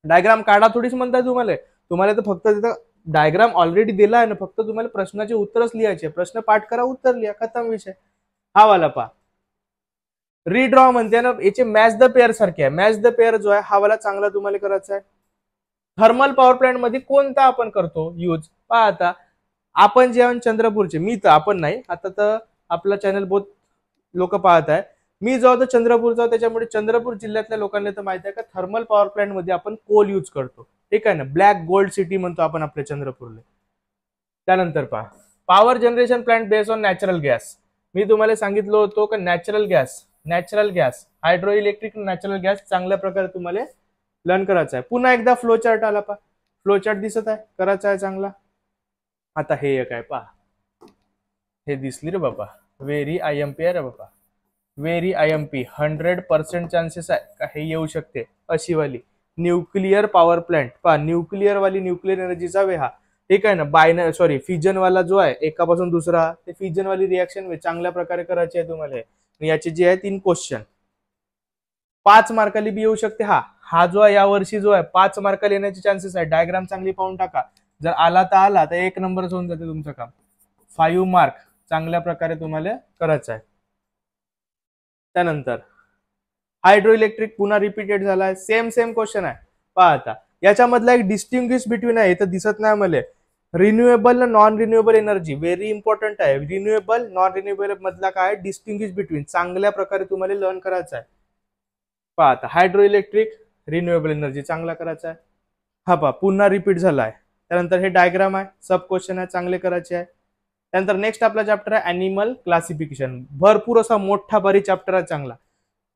डायग्राम काढा थोडीच म्हणताय तुम्हाला, तुम्हाला तर फक्त तिथं डायग्राम ऑलरेडी दिला आहे ना, फक्त तुम्हाला प्रश्नाचे उत्तरच लिहायचे. प्रश्न पाठ करा, उत्तर लिहा, खतम विषय. हा वाला पहा रिड्रॉ म्हणते ना, याचे मॅच द पेअर सारखे आहे. मॅच द पेअर जो आहे हा वाला चांगला तुम्हाला करायचा आहे. थर्मल पॉवर प्लांट मध्ये कोणता आपण करतो यूज, पहा आता आपण जेव्हा चंद्रपूरचे, मी तर आपण नाही, आता तर आपला चॅनल बहुत लोक पाहत आहे. मी जो होतो चंद्रपूरचा, त्याच्यामुळे चंद्रपूर जिल्ह्यातल्या लोकांना तर माहिती आहे का थर्मल पॉवर प्लांट मध्ये आपण कोल यूज करतो. ठीक आहे ना, ब्लॅक गोल्ड सिटी म्हणतो आपण आपल्या चंद्रपूरला. त्यानंतर पहा power generation plant based on natural gas. मी तुम्हाला सांगितलं होतं का natural gas hydroelectric natural gas चांगल्या प्रकारे तुम्हाला लर्न करायचा आहे. पुन्हा एकदा फ्लो चार्ट आला पहा, फ्लो चार्ट दिसत आहे, करायचा आहे चांगला. आता हे एक आहे पहा, हे दिसली रे बाबा, व्हेरी IMP आहे रे बाबा, व्हेरी IMP. 100% चान्सेस आहे का हे येऊ शकते. अशी वाली न्यूक्लिअर पॉवर प्लांट पहा, न्यूक्लिअर वाली न्यूक्लिअर एनर्जीचा वे हा. ठीक आहे ना, फिजन वाला जो आहे एकापासून दुसरा, ते फिजन वाली रिएक्शन चांगल्या प्रकारे करायची आहे तुम्हाला. याचे जे आहे 3 क्वेश्चन 5 मार्काली बी येऊ शकते. हा जो आहे या वर्षी जो आहे 5 मार्काला येण्याचे चान्सेस आहे. डायग्राम चांगली पाहून टाका, जर आला तर 1 नंबरच होऊन जाते तुमचं काम. 5 मार्क चांगल्या प्रकारे तुम्हाला करायचं आहे. त्यानंतर हायड्रो इलेक्ट्रिक पुन्हा रिपीटेड झालाय, सेम क्वेश्चन आहे. पहा आता याच्यामधला एक डिस्टिंग्विश बिटवीन आहे, इथं दिसत नाही मला. Renewable non renewable energy very important आहे. रिन्युएबल नॉन रिन्युएबल मधला काय डिस्टिंग्विश बिटवीन चांगल्या प्रकारे तुम्हाला लर्न करायचं आहे. पहा आता हायड्रो इलेक्ट्रिक रिन्युएबल एनर्जी चांगला करायचा आहे. हा पहा पुन्हा रिपीट झालाय. त्यानंतर हे डायग्राम आहे, सब क्वेश्चन आहे, चांगले करायचे आहे. त्यानंतर नेक्स्ट आपला चॅप्टर आहे अॅनिमल क्लासिफिकेशन. भरपूर असा मोठा भारी चॅप्टर आहे चांगला.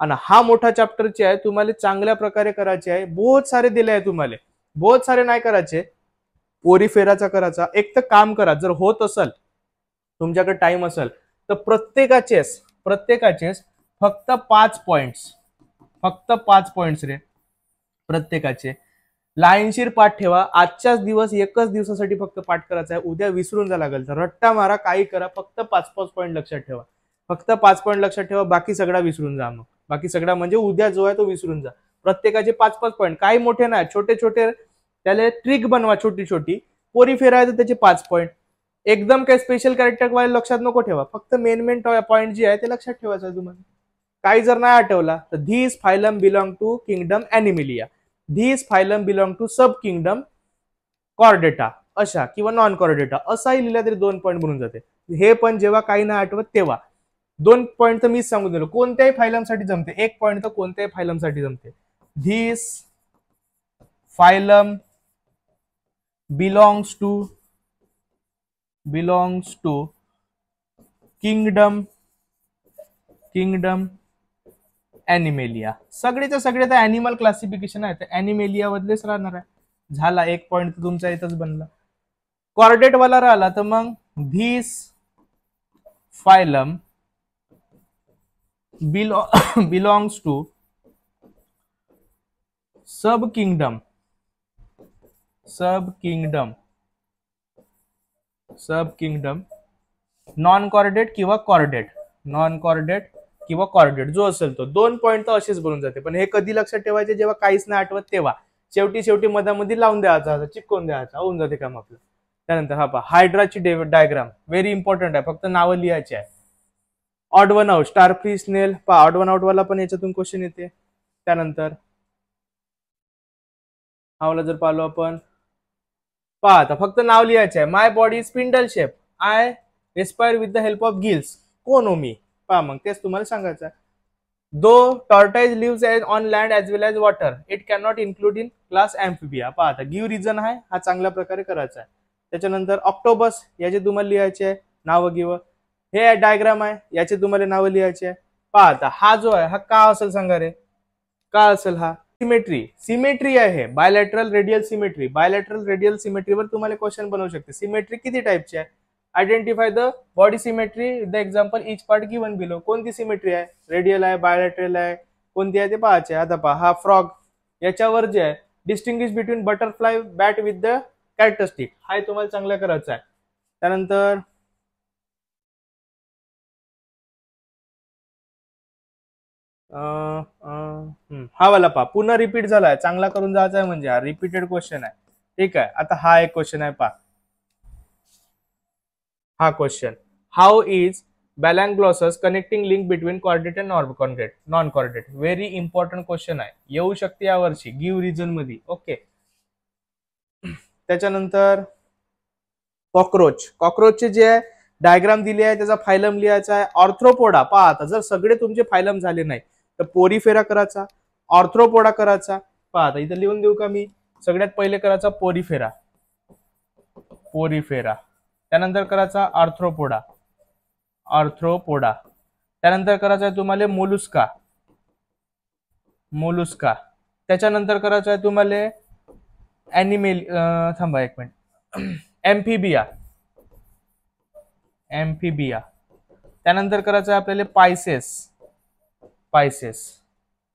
आणि हा मोठा चॅप्टरचे आहे, तुम्हाला चांगल्या प्रकारे करायचे आहे. बहुत सारे दिले आहे तुम्हाला, बहुत सारे नाही करायचे. पोरीफेराचा करायचा. एक तर काम करा, जर होत असेल तुमच्याकडे टाइम असेल तर प्रत्येकाचेच फक्त 5 पॉइंट्स रे प्रत्येकाचे. लाईनशीर पाठ ठेवा. आजच्याच दिवस एकच दिवसासाठी फक्त पाठ करायचा आहे. उद्या विसरून जा लागेल तर रट्टा मारा, काही करा, फक्त 5 पॉइंट लक्षात ठेवा. फक्त 5 पॉइंट लक्षात ठेवा, बाकी सगळा विसरून जा. मग बाकी सगळा म्हणजे उद्या जो आहे तो विसरून जा. प्रत्येकाचे 5 पॉइंट, काही मोठे नाही, छोटे त्याला ट्रिक बनवा, छोटी पोरी फेरायचं त्याचे 5 पॉइंट. एकदम काही स्पेशल कॅरेक्टर वाले लक्षात नको ठेवा, फक्त मेन पॉइंट जे आहे ते लक्षात ठेवायचं आहे तुम्हाला. काही जर नाही आठवला तर this phylum belong to kingdom Animalia, this phylum belong to sub kingdom Chordata, अशा किंवा नॉन कॉर्डेटा असाही लिहिला तरी 2 पॉइंट बनून जाते. हे पण जेव्हा काही नाही आठवत तेव्हा 2 पॉइंट तर मीच सांगून दिलो, कोणत्याही फायलमसाठी जमते. 1 पॉइंट तर कोणत्याही फायलमसाठी जमते. This phylum belongs to kingdom Animalia. सगळेच्या सगळे तर ॲनिमल क्लासिफिकेशन आहे, तर ॲनिमेलिया मधलेच राहणार आहे. झाला 1 पॉइंट तर तुमचा इथंच बनला. कॉर्डेट वाला राहिला तर मग this phylum belongs to sub kingdom sub kingdom, non chordate किंवा कॉर्डेट, नॉन कॉर्डेट किंवा कॉर्डेट जो असेल तो 2 पॉईंट तर असेच बनून जाते. पण हे कधी लक्षात ठेवायचे जेव्हा काहीच नाही आठवत तेव्हा शेवटी मधामध्ये लावून द्यायचा, चिपकून द्यायचा, होऊन जाते काम आपलं. त्यानंतर हा पहा हायड्राची डायग्राम व्हेरी इम्पॉर्टंट आहे, फक्त नावं लिहायचे आहे. Odd one out star free स्नेल पहा ऑड वन आउट वाला पण याच्यातून क्वेश्चन येते. त्यानंतर हा वाला जर पाहिलो आपण पहा आता फक्त नाव लिहायचे आहे. My body spindle shape, I respire with the help of gills, कोण हो मी, पहा मग तेच तुम्हाला सांगायचं आहे. Though tortoise lives on land as well as water, it can not include in class Amphibia. पहा आता गिव्ह रिझन आहे, हा चांगल्या प्रकारे करायचा आहे. त्याच्यानंतर ऑक्टोबस याचे तुम्हाला लिहायचे आहे नावं गिवं. हे डायग्राम आहे, याचे तुम्हाला नावं लिहायचे आहे. पहा आता हा जो आहे हा का असेल सांगा रे, का असेल हा सिमेट्री आहे. Bilateral radial symmetry, bilateral radial सिमेट्रीवर तुम्हाला क्वेश्चन बनवू शकते. सिमेट्री किती टाइपची आहे, identify the body symmetry with the example each part given below. कोणती सिमेट्री आहे, रेडियल आहे, बायलॅटरल आहे, कोणती आहे ते पाहायचे. आता पहा हा फ्रॉग, याच्यावर जे आहे distinguish between butterfly bat with the characteristic, हा तुम्हाला चांगला करायचा आहे. त्यानंतर हा वाला पहा पुन्हा रिपीट झालाय, चांगला करून जायचा आहे म्हणजे हा रिपीटेड क्वेश्चन आहे. ठीक आहे, आता हा एक क्वेश्चन आहे पहा. हा question, how is balanoglossus connecting link between chordate and non chordate. Very important question आहे, येऊ शकते यावर्षी गिव्ह रिझन मध्ये. ओके, त्याच्यानंतर कॉक्रोचचे जे आहे डायग्राम दिले आहे, त्याचा फायलम लिहायचा आहे. ऑर्थ्रोपोडा पहा आता जर सगळे तुमचे फायलम झाले नाही तर पोरीफेरा करायचा, ऑर्थ्रोपोडा करायचा. पहा आता इथं लिहून देऊ का मी, सगळ्यात पहिले करायचा पोरीफेरा, त्यानंतर करायचा आर्थ्रोपोडा, त्यानंतर करायचा आहे तुम्हाला मोलुस्का, त्याच्यानंतर करायचं आहे तुम्हाला ॲनिमेल थांबा एक मिनिट एम्फिबिया, त्यानंतर करायचं आहे आपल्याला पायसेस.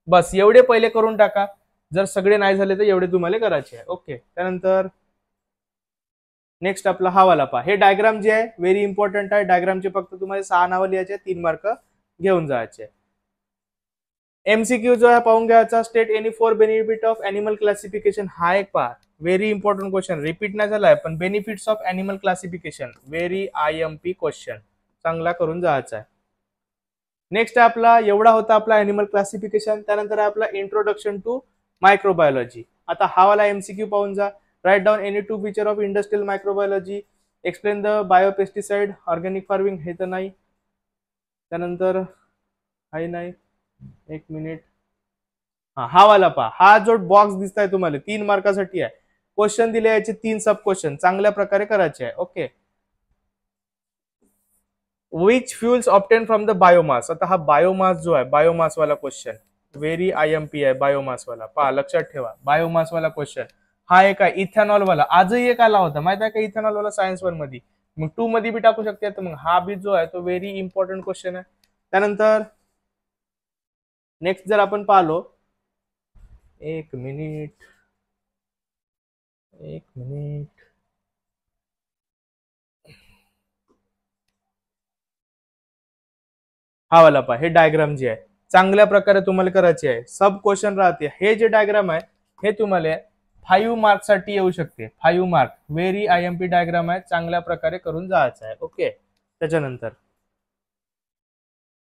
बस एवढे पहिले करून टाका, जर सगळे नाही झाले तर एवढे तुम्हाला करायचे आहे. ओके, त्यानंतर नेक्स्ट आपला हा वाला पहा. हे डायग्राम जे आहे व्हेरी इम्पॉर्टंट आहे. डायग्रामचे फक्त तुम्हाला 6 नावं लिहायचे, 3 मार्क घेऊन जायचे. एमसीक्यू जो आहे पाहून घ्यायचा. State any 4 benefit of animal classification, हा एक पहा व्हेरी इम्पॉर्टंट क्वेश्चन, रिपीट नाही झालाय पण benefits of animal classification very IMP question, चांगला करून जायचा आहे. नेक्स्ट आपला एवढा होता आपला एनिमल क्लासिफिकेशन. त्यानंतर आपला इंट्रोडक्शन टू मायक्रोबायोलॉजी. आता हा वाला MCQ पाहून जा. Write down any 2 feature of industrial microbiology, explain the biopesticide, organic farming, हे तर नाही. त्यानंतर हाही नाही, एक मिनिट, हा वाला पहा. हा जो बॉक्स दिसताय तुम्हाला 3 मार्कासाठी आहे. क्वेश्चन दिले याचे 3 सब क्वेश्चन चांगल्या प्रकारे करायचे आहे. Okay, which fuels obtain from the biomass. आता हा बायोमास जो आहे, बायोमास वाला क्वेश्चन व्हेरी IMP आहे. बायोमास वाला पहा, लक्षात ठेवा, बायोमास वाला क्वेश्चन. हा एक आहे इथेनॉल वाला, आजही एक आला होता माहित आहे का इथेनॉल वाला, सायन्स 1 मध्ये, मग 2 मध्ये बी टाकू शकते. तर मग हा बी जो आहे तो व्हेरी इम्पॉर्टंट क्वेश्चन आहे. त्यानंतर नेक्स्ट जर आपण पाहिलो, एक मिनिट, हा वाला पहा. हे डायग्राम जे आहे चांगल्या प्रकारे तुम्हाला करायचे आहे. सब क्वेश्चन राहते. हे जे डायग्राम आहे हे तुम्हाला 5 मार्क साठी येऊ शकते. 5 मार्क, व्हेरी IMP डायग्राम आहे, चांगल्या प्रकारे करून जायचं आहे. ओके, त्याच्यानंतर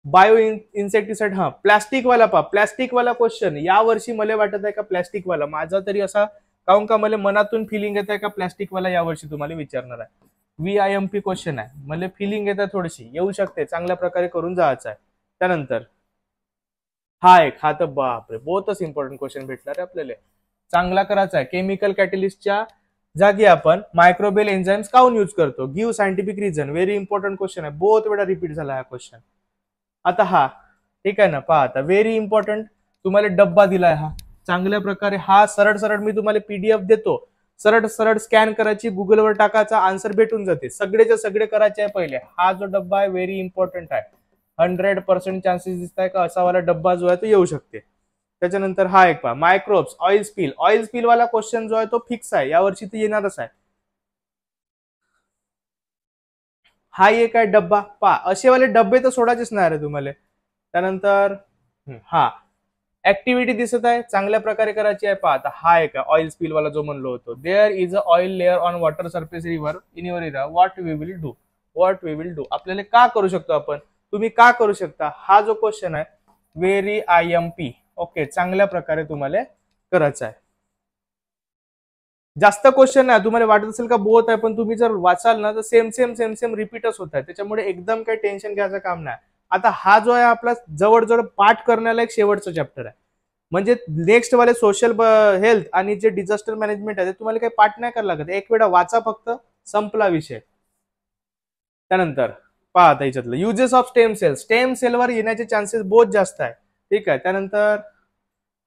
बायो इन्सेक्टिसाइड, हा प्लास्टिक वाला पहा. प्लास्टिक वाला क्वेश्चन या वर्षी मला वाटत आहे का प्लास्टिक वाला, माझा तरी असा काऊन का मला मनातून फिलिंग येत आहे का प्लास्टिक वाला या वर्षी तुम्हाला विचारणार आहे. VIMP क्वेश्चन आहे, मला फिलिंग येत आहे थोडीशी, येऊ शकते, चांगल्या प्रकारे करून जायचं आहे. त्यानंतर हा एक, हा तर बापरे बहुतच इम्पॉर्टंट क्वेश्चन भेटणार आहे आपल्याला, चांगला करायचा आहे. केमिकल कॅटलिस्टच्या जागी आपण मायक्रोबियल एन्झाइम्स काऊन यूज करतो, give scientific reason. Very important question आहे, बहुत वेळा रिपीट झाला हा क्वेश्चन. आता हा ठीक आहे ना, पहा आता व्हेरी इम्पॉर्टंट तुम्हाला डब्बा दिलाय हा चांगल्या प्रकारे. हा सरळ मी तुम्हाला PDF देतो, सरळ स्कॅन करायची, गुगलवर टाकायचा, आन्सर भेटून जाते. सगळेच्या सगळे करायचे आहे पहिले. हा जो डब्बा आहे व्हेरी इम्पॉर्टंट आहे, 100% चान्सेस दिसत आहे का असा वाला डब्बा जो आहे तो येऊ शकते. त्याच्यानंतर हा एक पहा, मायक्रोब्स, ऑइल स्पिल वाला क्वेश्चन जो आहे तो फिक्स आहे, यावर्षी तो येणारच आहे. हा एक आहे डब्बा, पा असेवाले डब्बे तर सोडायचेच नाही रे तुम्हाला. त्यानंतर हा ऍक्टिव्हिटी दिसत आहे, चांगल्या प्रकारे करायची आहे. पहा आता हा एक ऑइल स्पिल वाला जो म्हणलो होतो, there is a oil layer on water surface river in your area, what we will do. What we will do आपल्याला का करू शकतो आपण, तुम्ही का करू शकता, हा जो क्वेश्चन आहे व्हेरी IMP. ओके, चांगल्या प्रकारे तुम्हाला करायचं आहे. जास्त क्वेश्चन नाही, तुम्हाला वाटत असेल का बोथ आहे, पण तुम्ही जर वाचाल ना तर सेम सेम सेम सेम रिपीटच होत आहे, त्याच्यामुळे एकदम काही टेन्शन घ्यायचं काम नाही. आता हा जो आहे आपला जवळजवळ पाठ करण्याला एक शेवटचा चॅप्टर आहे. म्हणजे नेक्स्ट वाले सोशल हेल्थ आणि जे डिझास्टर मॅनेजमेंट आहे ते तुम्हाला काही पाठ नाही करायला लागत, एक वेळा वाचा फक्त, संपला विषय. त्यानंतर पहा आता याच्यातलं uses of stem cell, stem सेलवर येण्याचे चान्सेस बहुत जास्त आहे. ठीक आहे. त्यानंतर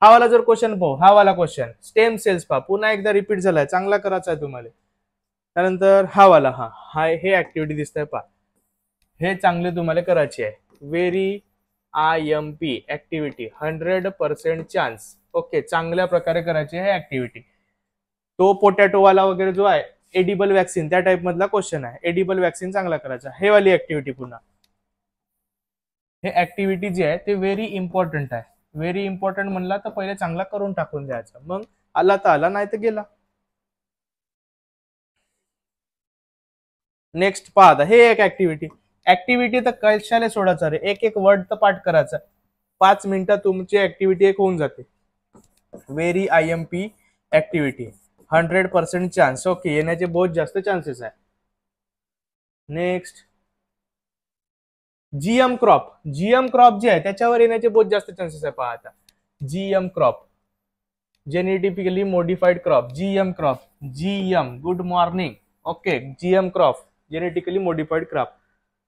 हा वाला जर क्वेश्चन पाहू, हा वाला क्वेश्चन स्टेम सेल्स पहा, पुन्हा एकदा रिपीट झालाय, चांगला करायचा आहे तुम्हाला. त्यानंतर हा वाला हा हे ऍक्टिव्हिटी दिसतंय पहा, हे चांगले तुम्हाला करायचे आहे. Very IMP activity, 100% chance. Okay, चांगल्या प्रकारे करायची आहे ऍक्टिव्हिटी. तो पोटॅटो वाला वगैरे जो आहे एडिबल वॅक्सिन, त्या टाइप मधला क्वेश्चन आहे. एडिबल वॅक्सिन चांगला करायचा, हे वाली ऍक्टिव्हिटी. पुन्हा हे ऍक्टिव्हिटी जी आहे ते व्हेरी इम्पॉर्टंट आहे. व्हेरी इम्पॉर्टंट म्हणला तर पहिले चांगला करून टाकून द्यायचा, मग आला तर आला, नाही तर गेला. नेक्स्ट पहा आता हे एक ऍक्टिव्हिटी तर कशाला सोडायचं रे, एक एक वर्ड तर पाठ करायचा. 5 मिनिटात तुमची ऍक्टिव्हिटी एक होऊन जाते. Very IMP activity, 100% chance. Okay, येण्याचे बहुत जास्त चान्सेस आहे. नेक्स्ट GM क्रॉप जे आहे त्याच्यावर येण्याचे बहुत जास्त चान्सेस आहे. पहा आता GM crop, genetically modified crop, GM good morning. Okay, GM crop, genetically modified crop.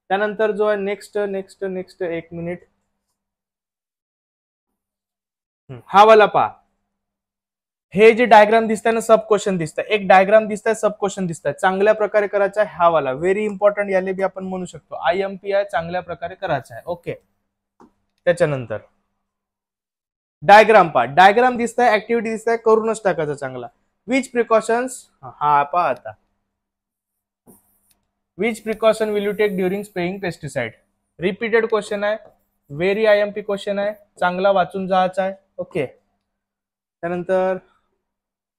त्यानंतर जो आहे नेक्स्ट एक मिनिट, हा वाला पहा, हे जे डायग्राम दिसत आहे ना, सब क्वेश्चन दिसत आहे, एक डायग्राम दिसत आहे, सब क्वेश्चन दिसत आहे, चांगल्या प्रकारे करायचा आहे. हा वाला व्हेरी इम्पॉर्टंट, याले बी आपण म्हणू शकतो IMP आहे, चांगल्या प्रकारे करायचा आहे. ओके, त्याच्यानंतर डायग्राम पहा, डायग्राम दिसत आहे, ऍक्टिव्हिटी दिसत आहे, करूनच टाकायचं चांगला. विच प्रिकॉशन्स, हा पहा आता, which precaution will you take during spraying pesticide. Repeated question आहे, व्हेरी IMP क्वेश्चन आहे, चांगला वाचून जायचा आहे. ओके, त्यानंतर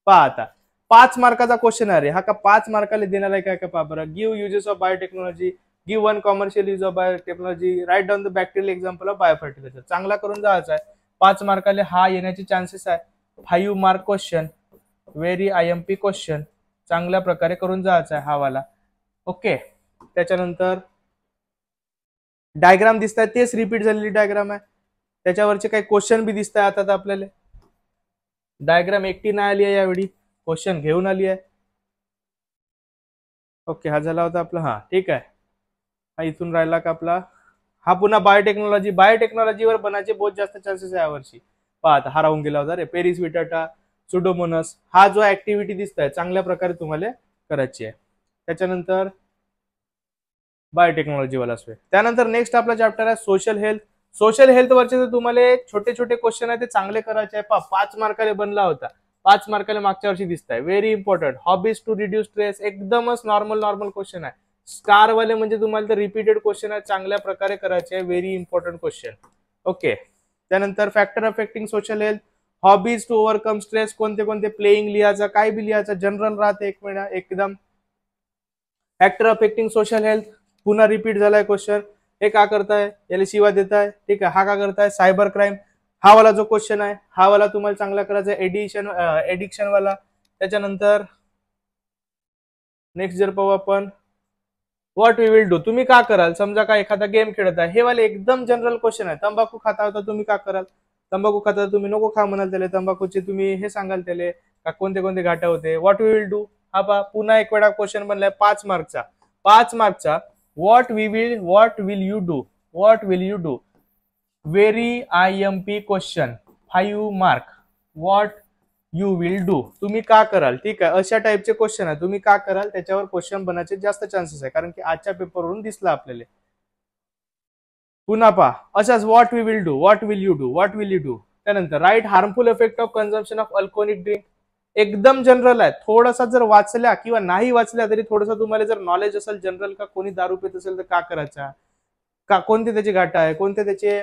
पहा आता 5 मार्काचा क्वेश्चन आहे. हा का 5 मार्काला देणार आहे काय का, पहा बरं. Give uses of biotechnology, give one commercial use of biotechnology, write down the bacterial example of biofertilizer. चांगला करून जायचा आहे. 5 मार्काला हा येण्याचे चान्सेस आहे. 5 mark question, very IMP question, चांगल्या प्रकारे करून जायचा आहे हा वाला. ओके, त्याच्यानंतर डायग्राम दिसत आहे, तेच रिपीट झालेली डायग्राम आहे, त्याच्यावरचे काही क्वेश्चन बी दिसत आहे. आता आपल्याला डायग्राम एकटी नाही आली आहे यावेळी, क्वेश्चन घेऊन आली आहे. ओके, हा झाला होता आपला. हा ठीक आहे, हा इथून राहिला का आपला, हा पुन्हा बायोटेक्नॉलॉजीवर बनायचे बहुत जास्त चान्सेस आहे यावर्षी. पहा आता हा राहून गेला होता रे, पेरिस विटाटा, सुडोमोनस. हा जो ऍक्टिव्हिटी दिसत आहे चांगल्या प्रकारे तुम्हाला करायची आहे. त्याच्यानंतर बायोटेक्नॉलॉजी वाला असतो. त्यानंतर नेक्स्ट आपला चॅप्टर आहे सोशल हेल्थ. सोशल हेल्थ वरचे तर तुम्हाला छोटे छोटे क्वेश्चन आहे ते चांगले करायचे आहे. पहा 5 मार्काला बनला होता, 5 मार्काला मागच्या वर्षी दिसत आहे. Very important, hobbies to reduce stress, एकदमच नॉर्मल क्वेश्चन आहे. स्टार वाले म्हणजे तुम्हाला तर रिपीटेड क्वेश्चन आहे, चांगल्या प्रकारे करायचे आहे. Very important question. ओके, त्यानंतर factor affecting social health, hobbies to overcome stress, कोणते कोणते प्लेइंग लिहायचं, काय बी लिहायचं, जनरल राहते एक वेळा एकदम. फॅक्टर अफेक्टिंग सोशल हेल्थ, पुन्हा रिपीट झालाय क्वेश्चन. हे का करताय, याला शिवा देताय. ठीक आहे, हा का करताय, सायबर क्राईम. हा वाला जो क्वेश्चन आहे हा वाला तुम्हाला चांगला करायचा आहे, एडिक्शन वाला. त्याच्यानंतर नेक्स्ट जर पाहू आपण, व्हॉट वी विल डू, तुम्ही का कराल. समजा का एखादा गेम खेळत आहे, हे वाले एकदम जनरल क्वेश्चन आहे. तंबाखू खाता होता, तुम्ही का कराल. तंबाखू खाता तुम्ही नको खा म्हणाल त्याला, तंबाखूचे तुम्ही हे सांगाल त्याला का कोणते कोणते घाटे होते. व्हॉट वी विल डू, हा पहा पुन्हा एक वेळा क्वेश्चन बनलाय 5 मार्कचा. What will you do, very IMP question, 5 mark. What you will do, तुम्ही का कराल. ठीक आहे, अशा टाइपचे क्वेश्चन आहे, तुम्ही का कराल त्याच्यावर क्वेश्चन बनायचे जास्त चान्सेस आहे, कारण की आजच्या पेपरवरून दिसला आपल्याला. पुन्हा पहा अशाच, what we will do, what will you do. त्यानंतर write harmful effect of consumption of alcoholic drink. एकदम जनरल आहे. थोडासा जर वाचल्या किंवा नाही वाचल्या तरी थोडंसं तुम्हाला जर नॉलेज असेल जनरल, का कोणी दारू पित असेल तर का करायचा, का कोणते त्याचे घाटा आहे, कोणते त्याचे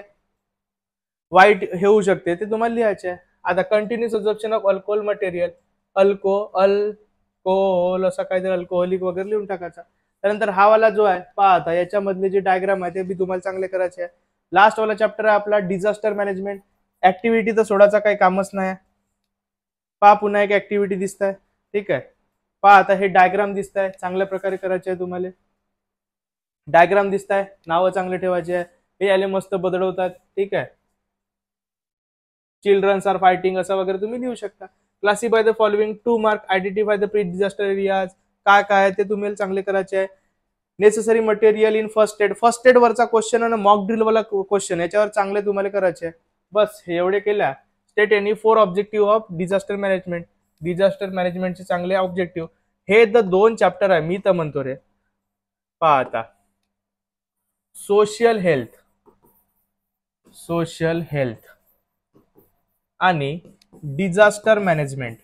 वाईट हे होऊ शकते, ते तुम्हाला लिहायचे आहे. आता continuous absorption of alcohol material, alcohol असा काहीतरी अल्कोहोलिक वगैरे लिहून टाकायचा. त्यानंतर हा वाला जो आहे पहा, आता याच्यामधले जे डायग्राम आहे ते बी तुम्हाला चांगले करायचे आहे. लास्ट वाला चॅप्टर आहे आपला डिझास्टर मॅनेजमेंट. ऍक्टिव्हिटी तर सोडायचा काही कामच नाही. पहा पुन्हा एक ऍक्टिव्हिटी दिसत आहे. ठीक आहे, पहा आता हे डायग्राम दिसत आहे, चांगल्या प्रकारे करायचे आहे तुम्हाला. डायग्राम दिसत आहे, नावं चांगले ठेवायचे आहे. हे याले मस्त बदलवतात. ठीक आहे, चिल्ड्रन्स आर फायटिंग असं वगैरे तुम्ही लिहू शकता. Classify the following 2 mark, identify the pre disaster areas, काय काय ते तुम्हाला चांगले करायचे आहे. Necessary material in first aid, first aid वरचा क्वेश्चन आणि मॉक ड्रिल वाला क्वेश्चन याच्यावर चांगले तुम्हाला करायचे आहे. बस हे एवढे केल्या. State any 4 objective of disaster management, disaster मॅनेजमेंटचे चांगले ऑब्जेक्टिव्ह. हे 2 चॅप्टर आहे मी तर म्हणतो रे. पहा आता सोशल हेल्थ आणि डिझास्टर मॅनेजमेंट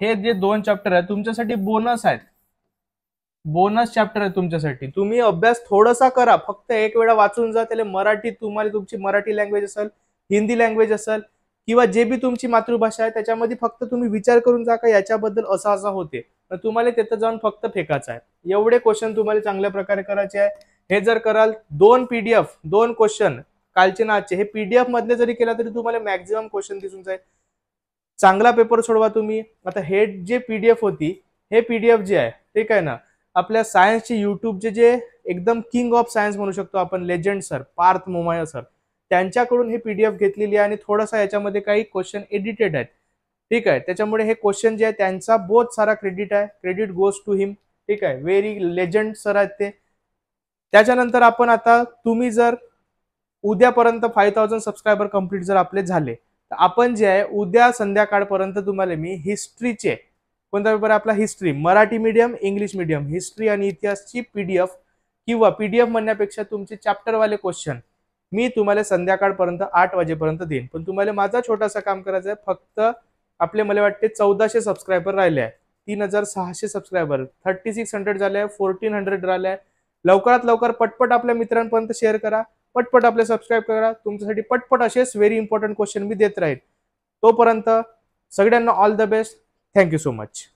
हे जे 2 चॅप्टर आहेत तुमच्यासाठी बोनस आहेत. बोनस चॅप्टर आहे तुमच्यासाठी. तुम्ही अभ्यास थोडासा करा, फक्त एक वेळा वाचून जा. त्याला मराठी, तुम्हाला तुमची मराठी लँग्वेज असेल, हिंदी लँग्वेज असेल किंवा जे बी तुमची मातृभाषा आहे त्याच्यामध्ये फक्त तुम्ही विचार करून जा का याच्याबद्दल असं असं होते, तर तुम्हाला तिथं जाऊन फक्त फेकायचं आहे. एवढे क्वेश्चन तुम्हाला चांगल्या प्रकारे करायचे आहे. हे जर कराल 2 PDF 2 क्वेश्चन कालचे ना आजचे हे PDF मधले जरी केला तरी तुम्हाला मॅक्झिमम क्वेश्चन दिसून जाईल. चांगला पेपर सोडवा तुम्ही. आता हे जे PDF होती, हे PDF जे आहे ठीक आहे ना, आपल्या सायन्सचे युट्यूबचे जे एकदम किंग ऑफ सायन्स म्हणू शकतो आपण, लेजंड सर पार्थ मोमाया सर, त्यांच्याकडून हे PDF घेतलेली आहे आणि थोडासा याच्यामध्ये काही क्वेश्चन एडिटेड आहेत. ठीक आहे, त्याच्यामुळे हे क्वेश्चन जे आहे त्यांचा बहुत सारा क्रेडिट आहे. क्रेडिट गोज टू हिम. ठीक आहे, व्हेरी लेजंड सर आहेत ते. त्याच्यानंतर आपण आता तुम्ही जर उद्यापर्यंत 5000 सबस्क्रायबर कंप्लीट जर आपले झाले तर आपण जे आहे उद्या संध्याकाळपर्यंत तुम्हाला मी हिस्ट्रीचे, कोणता पेपर आपला history, Marathi medium English medium, history आणि इतिहासची PDF किंवा PDF म्हणण्यापेक्षा तुमचे चॅप्टरवाले क्वेश्चन मी तुम्हाला संध्याकाळपर्यंत 8 वाजेपर्यंत देईन. पण तुम्हाला माझा छोटासा काम करायचं आहे. फक्त आपले मला वाटते 1400 सबस्क्रायबर राहिले आहे. 3600 सबस्क्रायबर, 3600 झाले, 1400 राहिले आहे. लवकरात लवकर पटपट आपल्या मित्रांपर्यंत शेअर करा, पटपट आपले सबस्क्राईब करा. तुमच्यासाठी पटपट असेच व्हेरी इम्पॉर्टंट क्वेश्चन मी देत राहील. तोपर्यंत सगळ्यांना all the best. Thank you so much.